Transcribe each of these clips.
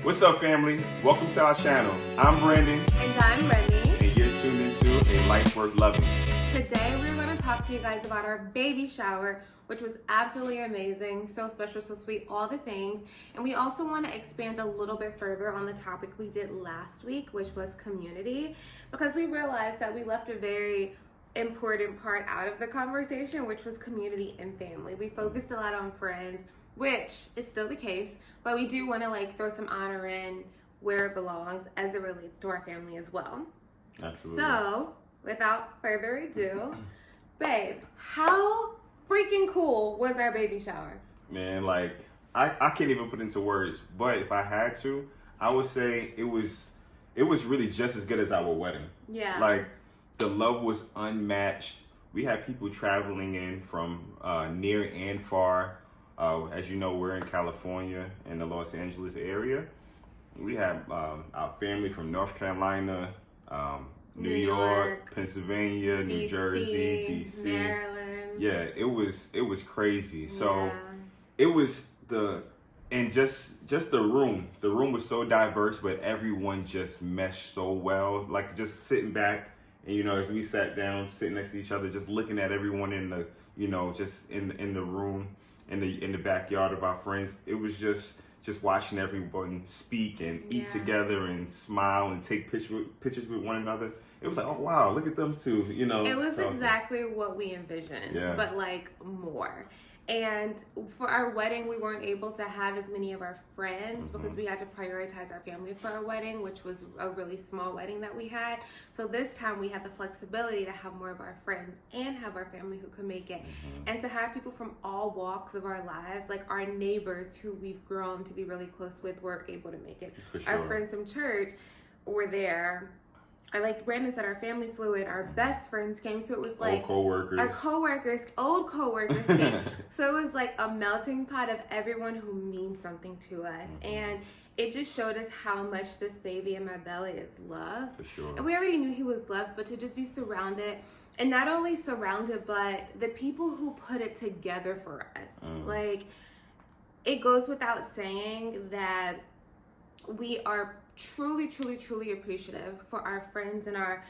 What's up, family? Welcome to our channel. I'm Brandon. And I'm Remy. And you're tuned into A Life Worth Loving. Today we're going to talk to you guys about our baby shower, which was absolutely amazing, so special, so sweet, all the things. And we also want to expand a little bit further on the topic we did last week, which was community, because we realized that we left a very important part out of the conversation, which was community and family. We focused a lot on friends, which is still the case, but we do want to throw some honor in where it belongs as it relates to our family as well. Absolutely. So, without further ado, babe, how freaking cool was our baby shower? Man, I can't even put into words, but if I had to, I would say it was really just as good as our wedding. Yeah. The love was unmatched. We had people traveling in from near and far. As you know, we're in California in the Los Angeles area. We have our family from North Carolina, New York, Pennsylvania, New Jersey, DC, Maryland. Yeah, it was crazy. So it was just the room. The room was so diverse, but everyone just meshed so well. Just sitting back and as we sat down, sitting next to each other, just looking at everyone in the just in the room. In the backyard of our friends, it was just watching everyone speak and eat together and smile and take pictures with one another. It was like, oh wow, look at them too, It was exactly what we envisioned, but more. And for our wedding, we weren't able to have as many of our friends because we had to prioritize our family for our wedding, which was a really small wedding that we had. So this time we had the flexibility to have more of our friends and have our family who could make it. And to have people from all walks of our lives, like our neighbors who we've grown to be really close with, were able to make it. For sure. Our friends from church were there. Like Brandon said, our family flew in, our best friends came, so it was our old co-workers came. So it was like a melting pot of everyone who means something to us. And it just showed us how much this baby in my belly is loved. For sure. And we already knew he was loved, but to just be surrounded, and not only surrounded, but the people who put it together for us. It goes without saying that we are truly appreciative for our friends and our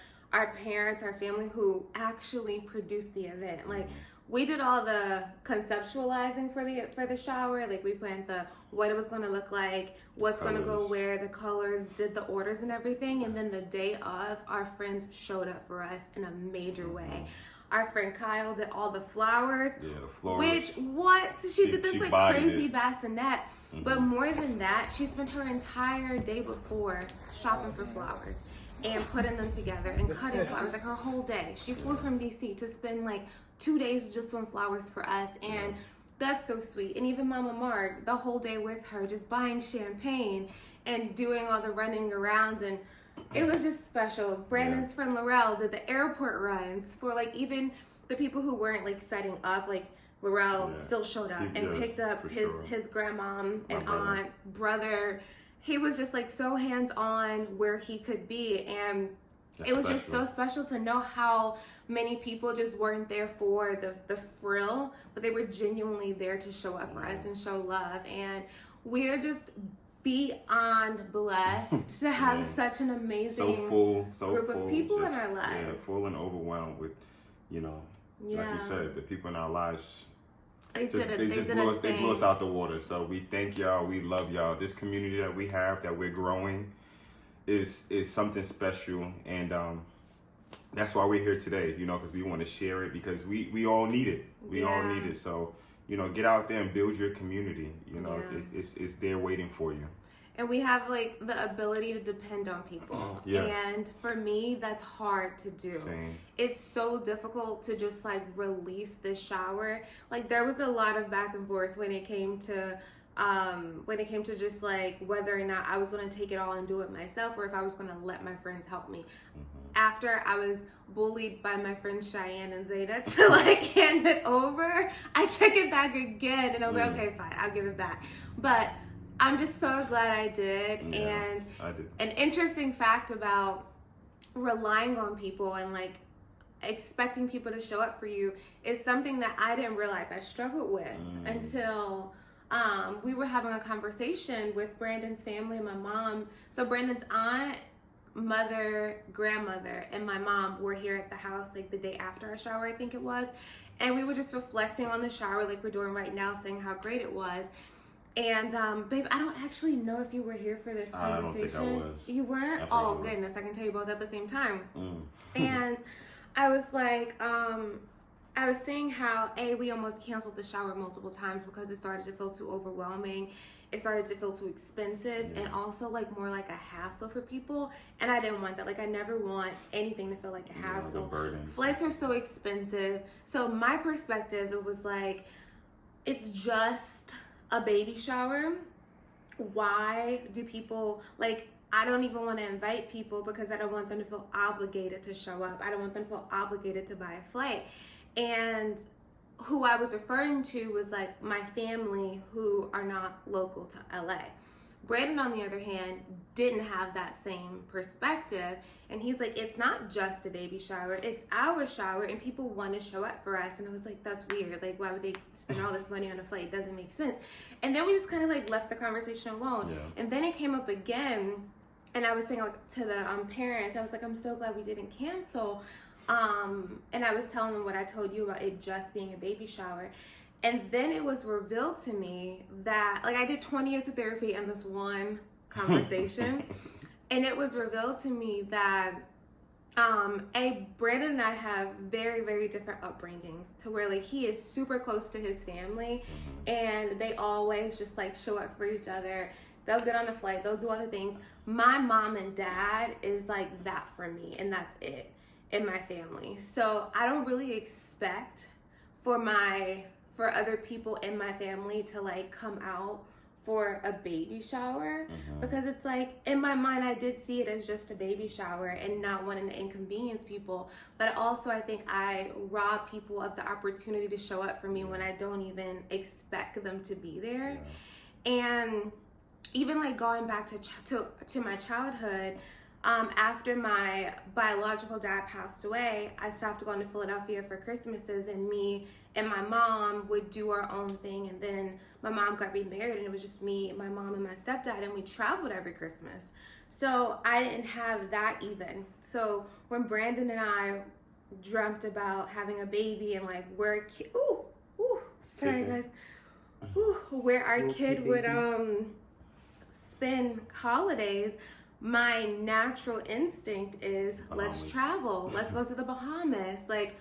parents, our family who actually produced the event. We did all the conceptualizing for the shower. We planned what it was going to look like, what's going to go where, the colors, did the orders and everything. And then the day of, our friends showed up for us in a major way. Our friend Kyle did all the flowers. Yeah, the flowers. She did this crazy bassinet. But more than that, she spent her entire day before shopping for flowers and putting them together and cutting flowers, her whole day. She flew from DC to spend 2 days just on flowers for us, and that's so sweet. And even Mama Mark, the whole day with her, just buying champagne and doing all the running around, and it was just special. Brandon's friend Laurel did the airport runs for even the people who weren't setting up. Laurel still showed up and picked up his grandmom and aunt, brother. He was just so hands-on where he could be, and it was just so special to know how many people just weren't there for the frill, but they were genuinely there to show up for us and show love. And we are just beyond blessed to have such an amazing group of people in our lives. Yeah, full and overwhelmed with, like you said, the people in our lives. They blew us out the water. So we thank y'all. We love y'all. This community that we have, that we're growing, is something special, and that's why we're here today. Because we want to share it, because we all need it. We all need it. So get out there and build your community. It's there waiting for you. And we have the ability to depend on people. And for me, that's hard to do. Same. It's so difficult to just release the shower. There was a lot of back and forth when it came to just whether or not I was going to take it all and do it myself, or if I was going to let my friends help me. After I was bullied by my friends Cheyenne and Zeta to hand it over, I took it back again, and I was okay, fine, I'll give it back. But I'm just so glad I did. And I did. An interesting fact about relying on people and expecting people to show up for you is something that I didn't realize I struggled with until we were having a conversation with Brandon's family and my mom. So Brandon's aunt, mother, grandmother, and my mom were here at the house like the day after our shower, I think it was. And we were just reflecting on the shower like we're doing right now, saying how great it was. And babe, I don't actually know if you were here for this conversation. I don't think I was. You weren't? Oh goodness, I can tell you both at the same time. And I was like, I was saying how we almost canceled the shower multiple times because it started to feel too overwhelming. It started to feel too expensive and also like more like a hassle for people. And I didn't want that. Like I never want anything to feel like a hassle. Flights are so expensive. So my perspective, it was like, it's just a baby shower. Why do people like, I don't even want to invite people because I don't want them to feel obligated to show up. I don't want them to feel obligated to buy a flight. And who I was referring to was like my family who are not local to LA. Brandon, on the other hand, didn't have that same perspective. And he's like, it's not just a baby shower, it's our shower and people want to show up for us. And I was like, that's weird. Like, why would they spend all this money on a flight? It doesn't make sense. And then we just kind of like left the conversation alone. Yeah. And then it came up again. And I was saying like to the parents, I was like, I'm so glad we didn't cancel. And I was telling them what I told you about it just being a baby shower. And then it was revealed to me that, like, I did 20 years of therapy in this one conversation. And it was revealed to me that, Brandon and I have very, very different upbringings to where, like, he is super close to his family and they always just, like, show up for each other. They'll get on a flight. They'll do other things. My mom and dad is, like, that for me, and that's it in my family. So I don't really expect for other people in my family to like come out for a baby shower because it's like in my mind I did see it as just a baby shower and not wanting to inconvenience people, but also I think I rob people of the opportunity to show up for me when I don't even expect them to be there. And even like going back to my childhood, after my biological dad passed away, I stopped going to Philadelphia for Christmases, and me and my mom would do our own thing. And then my mom got remarried, and it was just me, my mom, and my stepdad, and we traveled every Christmas. So I didn't have that even. So when Brandon and I dreamt about having a baby and like where where our kid would spend holidays, my natural instinct is let's travel. Let's go to the Bahamas. Like,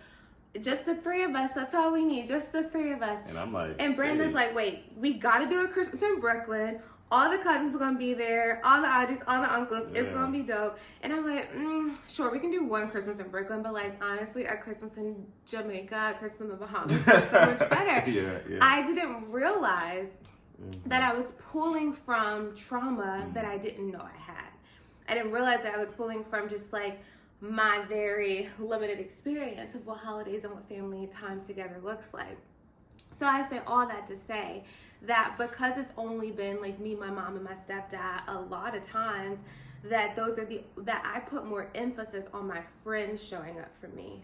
just the three of us. That's all we need. Just the three of us. And I'm like, and Brandon's like, wait, we got to do a Christmas in Brooklyn. All the cousins are going to be there. All the aunties, all the uncles. Yeah. It's going to be dope. And I'm like, sure, we can do one Christmas in Brooklyn. But, like, honestly, a Christmas in Jamaica, a Christmas in the Bahamas is so much better. Yeah. I didn't realize that I was pulling from trauma that I didn't know I had. I didn't realize that I was pulling from just like my very limited experience of what holidays and what family time together looks like. So I say all that to say that because it's only been like me, my mom, and my stepdad, a lot of times that that I put more emphasis on my friends showing up for me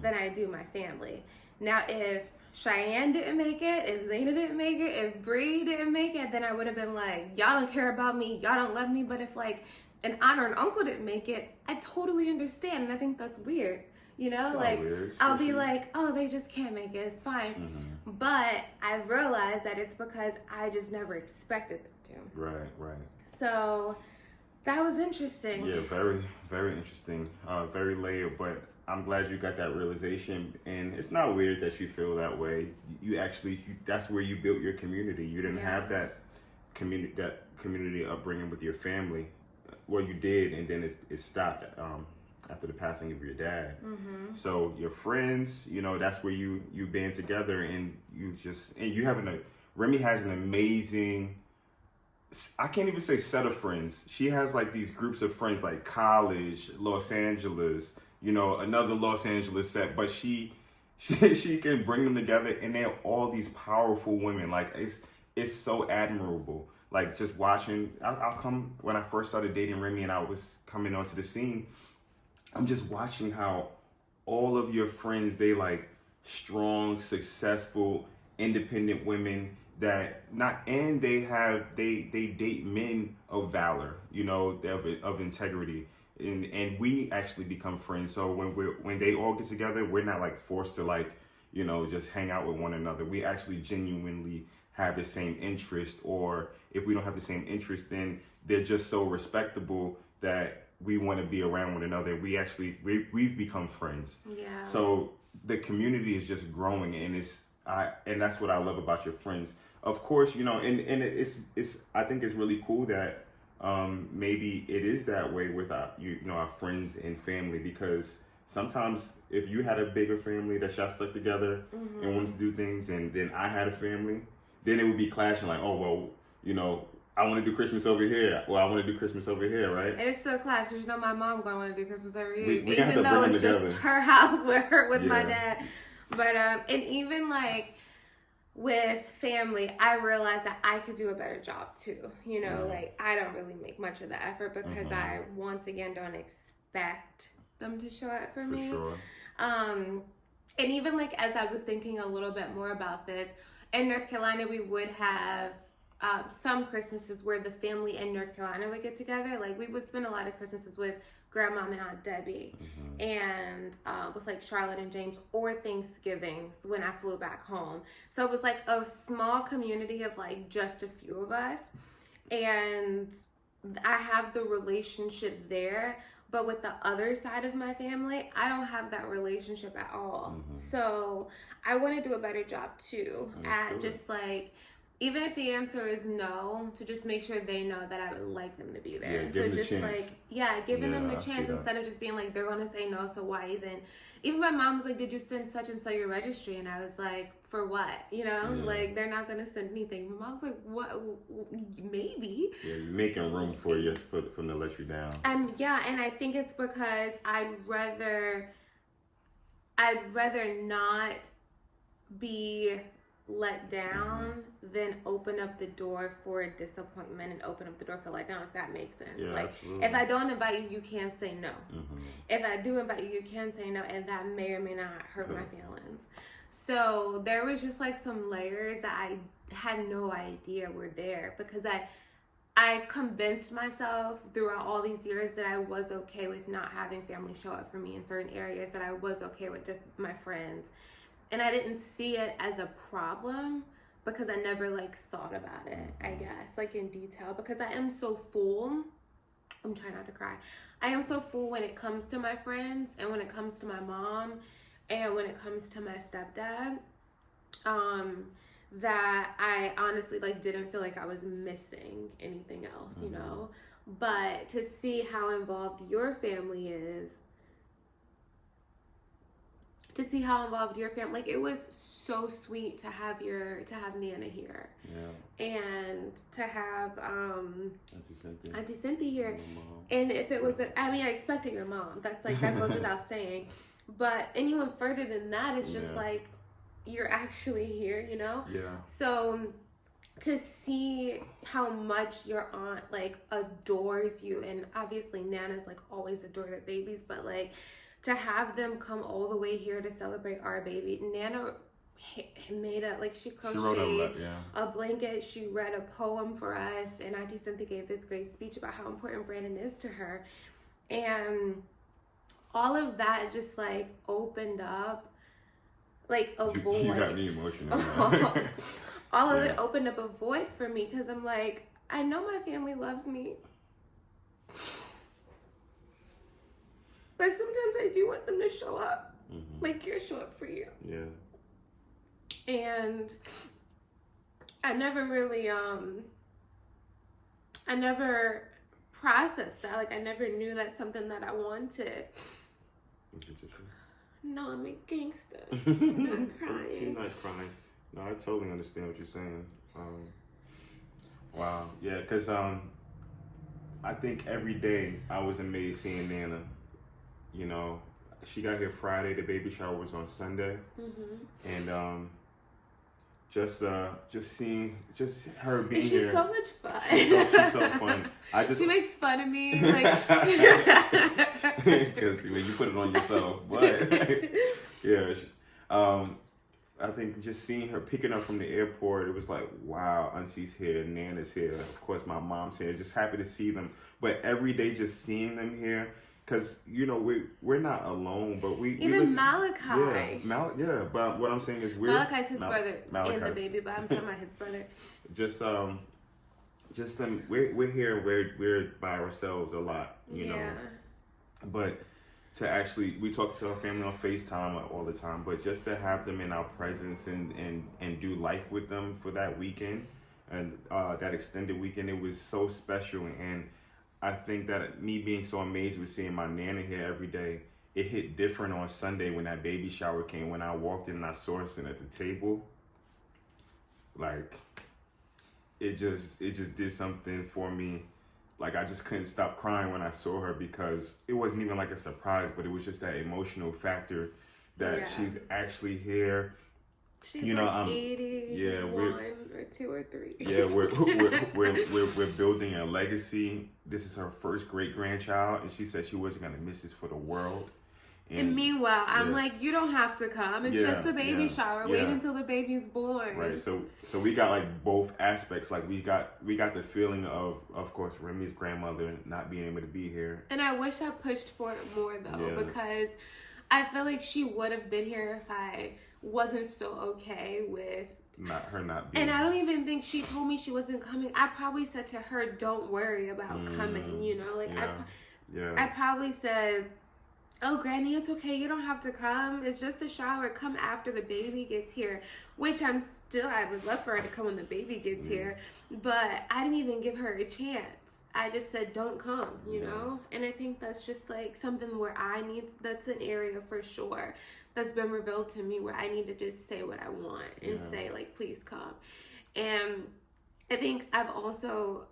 than I do my family. Now, if Cheyenne didn't make it, if Zayna didn't make it, if Bree didn't make it, then I would have been like, y'all don't care about me, y'all don't love me. But if like an aunt or an uncle didn't make it, I totally understand. And I think that's weird. You know, like I'll be like, oh, they just can't make it. It's fine. But I realized that it's because I just never expected them to. Right. So that was interesting. Yeah, very, very interesting. Very layered, but I'm glad you got that realization. And it's not weird that you feel that way. You that's where you built your community. You didn't have that community upbringing with your family. Well, you did, and then it stopped after the passing of your dad. So your friends, you know, that's where you band together, and Remy has an amazing, I can't even say set of friends. She has like these groups of friends, like college, Los Angeles, you know, another Los Angeles set, but she can bring them together, and they're all these powerful women. Like it's so admirable. Like just watching, I'll come when I first started dating Remy and I was coming onto the scene. I'm just watching how all of your friends, they like strong, successful, independent women, they date men of valor, you know, of integrity. And we actually become friends. So when they all get together, we're not like forced to like, you know, just hang out with one another. We actually genuinely have the same interest, or if we don't have the same interest, then they're just so respectable that we want to be around one another. We've become friends. Yeah. So the community is just growing, and and that's what I love about your friends. Of course, you know, and it's I think it's really cool that maybe it is that way with our friends and family, because sometimes if you had a bigger family that y'all stuck together and wanted to do things, and then I had a family, then it would be clashing like, oh, well, you know, I want to do Christmas over here. Well, I want to do Christmas over here, right? It's still clash because, you know, my mom going to want to do Christmas every year. We have to even though bring it's them just together. her house with my dad. But, and even like with family, I realized that I could do a better job too. You know, like I don't really make much of the effort because I, once again, don't expect them to show up for me. Sure. And even like as I was thinking a little bit more about this, in North Carolina, we would have some Christmases where the family in North Carolina would get together. Like we would spend a lot of Christmases with Grandma and Aunt Debbie, and with like Charlotte and James, or Thanksgivings when I flew back home. So it was like a small community of like just a few of us, and I have the relationship there. But with the other side of my family, I don't have that relationship at all. So I want to do a better job too at just like, even if the answer is no, to just make sure they know that I would like them to be there. Yeah, so give just them the chance. like, giving them the I see chance that. instead of just being like, they're going to say no, so why even? Even my mom was like, did you send such and so your registry? And I was like, for what? You know, like they're not going to send anything. My mom's like, what? Maybe. Yeah, you're making room for them to let you down. Yeah, and I think it's because I'd rather not be let down than open up the door for disappointment and open up the door for letdown, if that makes sense. Yeah, like absolutely. if I don't invite you, you can't say no. If I do invite you, you can say no, and that may or may not hurt my feelings. So there was just like some layers that I had no idea were there, because I convinced myself throughout all these years that I was okay with not having family show up for me in certain areas, that I was okay with just my friends. And I didn't see it as a problem because I never like thought about it, I guess, like in detail, because I am so full. I'm trying not to cry. I am so full when it comes to my friends, and when it comes to my mom, and when it comes to my stepdad, that I honestly like didn't feel like I was missing anything else, you know. But to see how involved your family is, like it was so sweet to have Nana here, and to have Auntie Cynthia here. And if it was I expected your mom. That's like, that goes without saying. But anyone further than that, it's just like, you're actually here, you know? Yeah. So to see how much your aunt like adores you, and obviously Nana's like always adore their babies, but like to have them come all the way here to celebrate our baby. Nana made she crocheted a blanket. She read a poem for us, and Auntie Cynthia gave this great speech about how important Brandon is to her. And all of that just like opened up like a void. You got me emotional. All of it opened up a void for me, because I'm like, I know my family loves me, but sometimes I do want them to show up, like you're show up for you. Yeah. And I never really, I never processed that. Like I never knew that's something that I wanted. No, I'm a gangster. I'm not crying. She's not crying. No, I totally understand what you're saying. Wow. Yeah, because I think every day I was amazed seeing Nana. You know, she got here Friday. The baby shower was on Sunday. And just seeing her being here. She's so much fun. She's so fun. She makes fun of me, like, because you put it on yourself. But yeah, I think just seeing her picking up from the airport, it was like, wow, Auntie's here, Nana's here, of course my mom's here. Just happy to see them. But every day just seeing them here, because, you know, we're not alone, but even Malachi. Yeah, but what I'm saying is Malachi's his brother and the baby, but I'm talking about his brother. Just them, we're here, we're by ourselves a lot, you know. But to actually, we talk to our family on FaceTime all the time, but just to have them in our presence and do life with them for that weekend and that extended weekend, it was so special. And I think that me being so amazed with seeing my Nana here every day, it hit different on Sunday when that baby shower came. When I walked in and I saw her sitting at the table, like, it just did something for me. Like, I just couldn't stop crying when I saw her, because it wasn't even like a surprise, but it was just that emotional factor that she's actually here. She's, you know, like 81 or 2 or 3. Yeah, we're building a legacy. This is her first great grandchild, and she said she wasn't gonna miss this for the world. And meanwhile, I'm like, you don't have to come. It's just a baby shower. Wait until the baby's born. Right. So we got like both aspects. Like we got the feeling of course, Remy's grandmother not being able to be here. And I wish I pushed for it more though, because I feel like she would have been here if I wasn't so okay with her not being. And I don't even think she told me she wasn't coming. I probably said to her, "Don't worry about coming." You know, like I probably said, "Oh, Granny, it's okay. You don't have to come. It's just a shower. Come after the baby gets here." Which I would love for her to come when the baby gets here. But I didn't even give her a chance. I just said, don't come, you know? And I think that's just like something where that's an area for sure that's been revealed to me where I need to just say what I want and say, like, please come. And I think I've also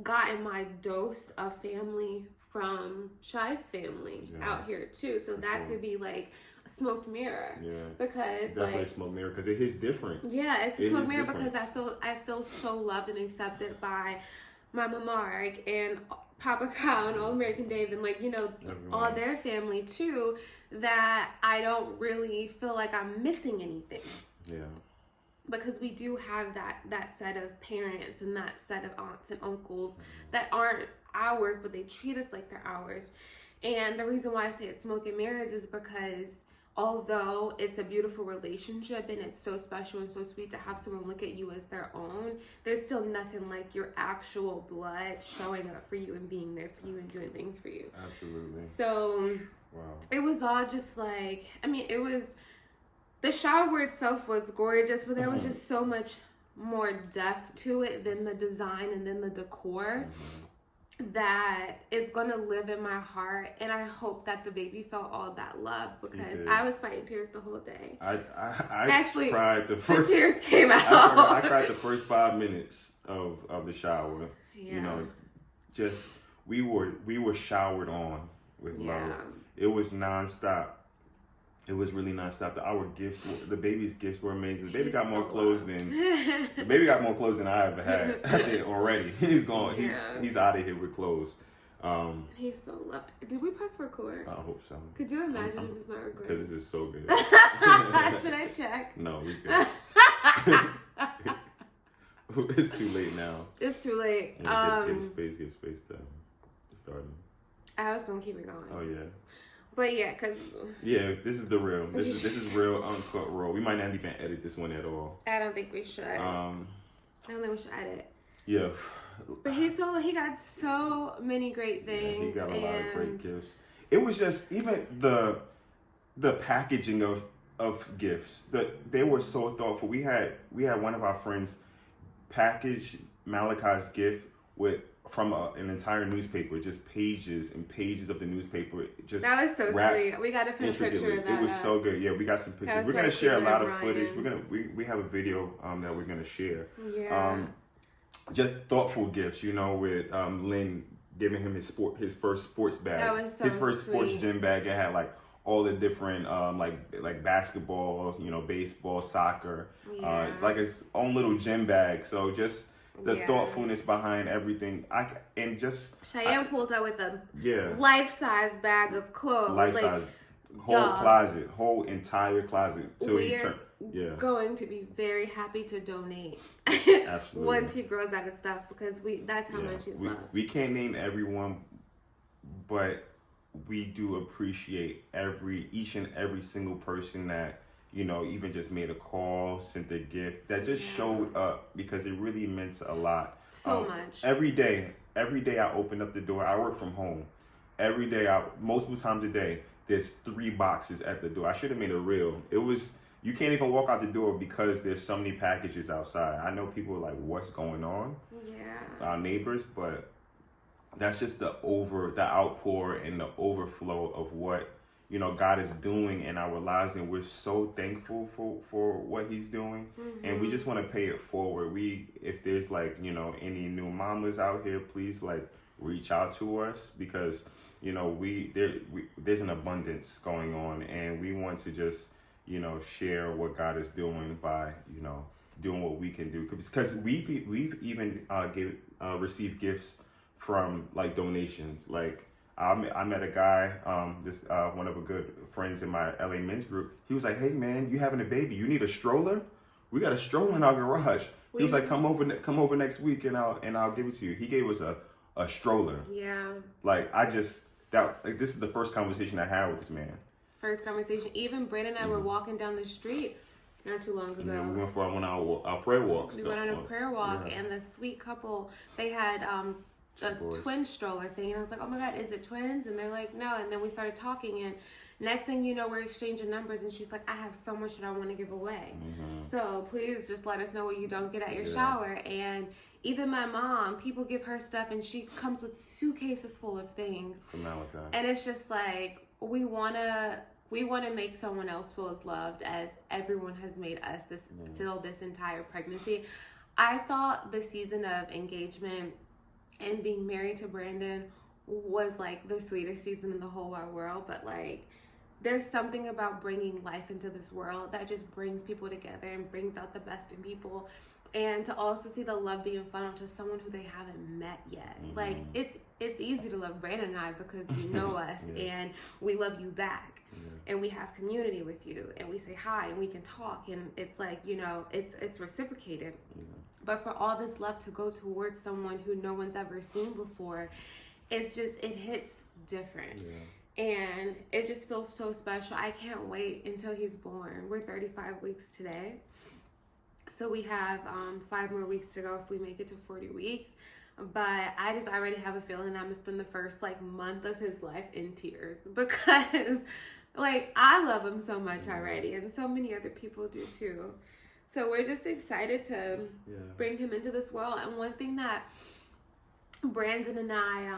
gotten my dose of family from Shy's family out here too. So that could be like a smoked mirror. Yeah. Because definitely a smoked mirror, because it hits different. Yeah, it's a smoked mirror because I feel so loved and accepted by Mama Mark and Papa Kyle and All American Dave and, like, you know, all their family too, that I don't really feel like I'm missing anything. Yeah. Because we do have that set of parents and that set of aunts and uncles that aren't ours, but they treat us like they're ours. And the reason why I say it's smoke and mirrors is because although it's a beautiful relationship and it's so special and so sweet to have someone look at you as their own, there's still nothing like your actual blood showing up for you and being there for you and doing things for you. Absolutely. So it was all just like, I mean, it was, the shower itself was gorgeous, but there was just so much more depth to it than the design and then the decor. That is going to live in my heart, and I hope that the baby felt all that love, because I was fighting tears the whole day. I actually cried the tears came out. I cried the first 5 minutes of the shower. You know, just we were showered on with love. It was nonstop. It was really nonstop. Our gifts, the baby's gifts were amazing. The baby got more clothes than I ever had already. He's gone. He's out of here with clothes. He's so loved. Did we press record? I hope so. Could you imagine if it's not recording? Because this is so good. Should I check? No, we good. It's too late now. It's too late. Give space to start. I was gonna keep it going. Oh yeah. But yeah, cause this is the real. This is real uncut raw. We might not even edit this one at all. I don't think we should. I don't think we should edit. Yeah. But he got so many great things. Yeah, he got a lot of great gifts. It was just even the packaging of gifts. They were so thoughtful. We had one of our friends package Malachi's gift from an entire newspaper, just pages and pages of the newspaper. That was so sweet. We got to put a picture of that. It was so good. Yeah, we got some pictures. We're gonna share a lot of footage. We have a video that we're gonna share. Yeah. Just thoughtful gifts, you know, with Lynn giving him his first sports bag. That was so his first sweet. Sports gym bag. It had like all the different like basketball, you know, baseball, soccer, like its own little gym bag. So just the thoughtfulness behind everything. Cheyenne pulled out with a life-size bag of clothes. Life-size. Whole closet, whole entire closet. going to be very happy to donate Absolutely. once he grows out of stuff, because that's how much he's loved. We can't name everyone, but we do appreciate each and every single person that, even just made a call, sent a gift, that just showed up, because it really meant a lot. So much. Every day I open up the door. I work from home. Every day, multiple times a day, there's 3 boxes at the door. I should have made a reel. You can't even walk out the door because there's so many packages outside. I know people are like, what's going on? Yeah. Our neighbors, but that's just the outpour and the overflow of what, God is doing in our lives. And we're so thankful for what he's doing. Mm-hmm. And we just want to pay it forward. If there's any new mamas out here, please reach out to us, because there's an abundance going on, and we want to just share what God is doing by doing what we can do, because we've even received gifts from donations. I met a guy, one of a good friends in my LA men's group. He was like, "Hey man, you having a baby? You need a stroller? We got a stroller in our garage." He was like, "Come over next week and I'll give it to you." He gave us a stroller. Yeah. This is the first conversation I had with this man. First conversation. Even Brandon and I were walking down the street not too long ago. Yeah, we went for our prayer walks. We went on a prayer walk, and the sweet couple, they had a twin stroller thing, and I was like, "Oh my God, is it twins?" And they're like, "No." And then we started talking, and next thing you know, we're exchanging numbers, and she's like, "I have so much that I want to give away. Mm-hmm. So please just let us know what you don't get at your shower." And even my mom, people give her stuff, and she comes with suitcases full of things. From Malachi. And it's just like, we wanna make someone else feel as loved as everyone has made us feel this entire pregnancy. I thought the season of engagement and being married to Brandon was the sweetest season in the whole wide world, but there's something about bringing life into this world that just brings people together and brings out the best in people. And to also see the love being funneled to someone who they haven't met yet. Mm-hmm. It's easy to love Brandon and I because you know us and we love you back. Yeah. And we have community with you, and we say hi, and we can talk, and it's it's reciprocated. Yeah. But for all this love to go towards someone who no one's ever seen before, it hits different. Yeah. And it just feels so special. I can't wait until he's born. We're 35 weeks today. So we have 5 more weeks to go if we make it to 40 weeks. But I already have a feeling I'm going to spend the first month of his life in tears, because I love him so much already, and so many other people do too. So we're just excited to bring him into this world. And one thing that Brandon and I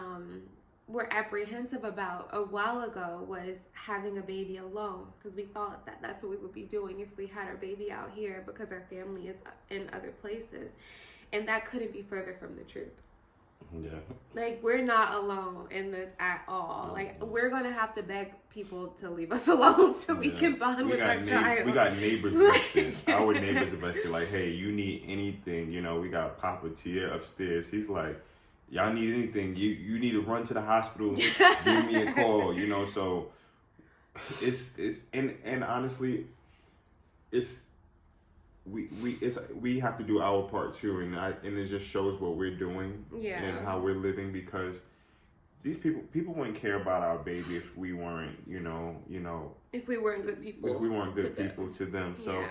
were apprehensive about a while ago was having a baby alone, because we thought that that's what we would be doing if we had our baby out here, because our family is in other places. And that couldn't be further from the truth. Yeah. We're not alone in this at all. We're gonna have to beg people to leave us alone so we can bond with our child. We got neighbors listed. Our neighbors are listed. Hey, you need anything? We got Papa Tia upstairs. He's like, y'all need anything? You need to run to the hospital. Give me a call. So it's and honestly, we have to do our part too, and it just shows what we're doing and how we're living, because these people wouldn't care about our baby if we weren't, if we weren't good people. If we weren't good people to them. So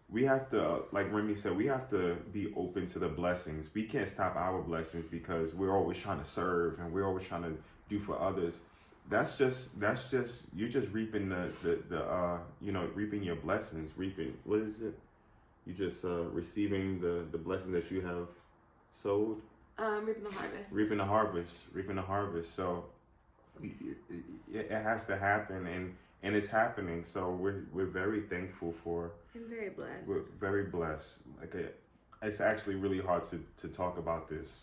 we have to, like Remy said, we have to be open to the blessings. We can't stop our blessings because we're always trying to serve and we're always trying to do for others. That's just you're just reaping the reaping your blessings. Reaping, what is it? You just receiving the blessings that you have sowed. Reaping the harvest. Reaping the harvest. So it has to happen, and it's happening. So we're very thankful for. I'm very blessed. We're very blessed. It's actually really hard to talk about this,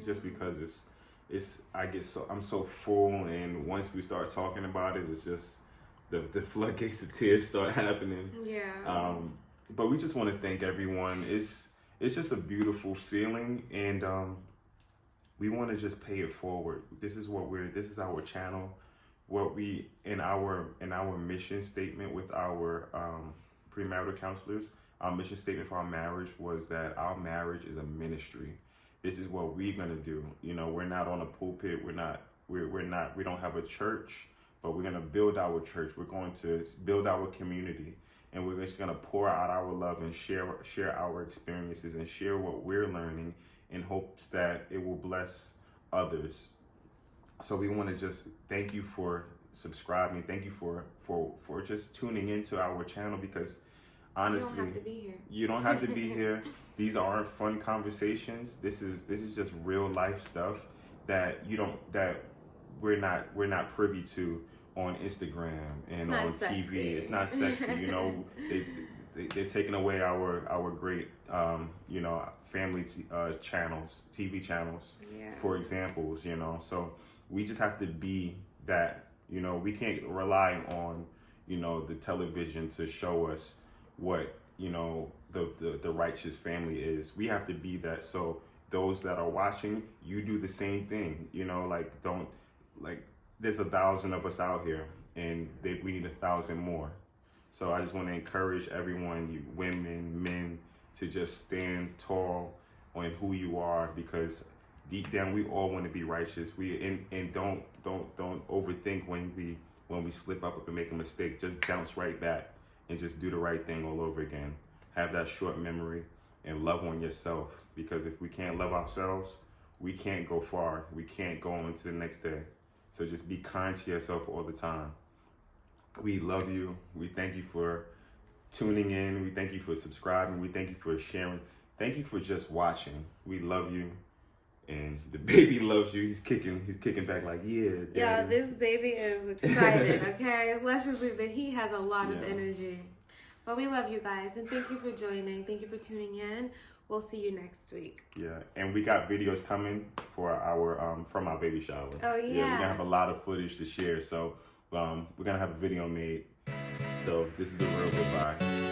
just because I'm so full, and once we start talking about it, it's just the floodgates of tears start happening. Yeah. But we just want to thank everyone. It's just a beautiful feeling, and we want to just pay it forward. This is our channel. What we in our mission statement with our premarital counselors. Our mission statement for our marriage was that our marriage is a ministry. This is what we're gonna do. You know, we're not on a pulpit. We don't have a church, but we're gonna build our church. We're going to build our community, and we're just gonna pour out our love and share our experiences and share what we're learning in hopes that it will bless others. So we want to just thank you for subscribing. Thank you for just tuning into our channel, because honestly, you don't have to be here. You don't have to be here. These are fun conversations. This is just real life stuff that we're not privy to on Instagram and on sexy. TV. It's not sexy. You know, they're taking away our great you know, family channels, TV channels, for examples. You know, so we just have to be that. You know, we can't rely on, you know, the television to show us what, you know, the righteous family is. We have to be that. So those that are watching, you do the same thing. You know, there's 1,000 of us out here, and we need 1,000 more. So I just want to encourage everyone, you women, men, to just stand tall on who you are, because deep down we all want to be righteous. And don't overthink when we slip up and make a mistake. Just bounce right back and just do the right thing all over again. Have that short memory and love on yourself, because if we can't love ourselves, we can't go far. We can't go on to the next day. So just be kind to yourself all the time. We love you. We thank you for tuning in. We thank you for subscribing. We thank you for sharing. Thank you for just watching. We love you. And the baby loves you. He's kicking back like, yeah, Daddy. Yeah, this baby is excited, okay? Let's just leave it. He has a lot of energy. But we love you guys, and thank you for joining. Thank you for tuning in. We'll see you next week. Yeah, and we got videos coming for our from our baby shower. Oh, yeah. Yeah, we're gonna have a lot of footage to share. So we're gonna have a video made. So this is the real goodbye.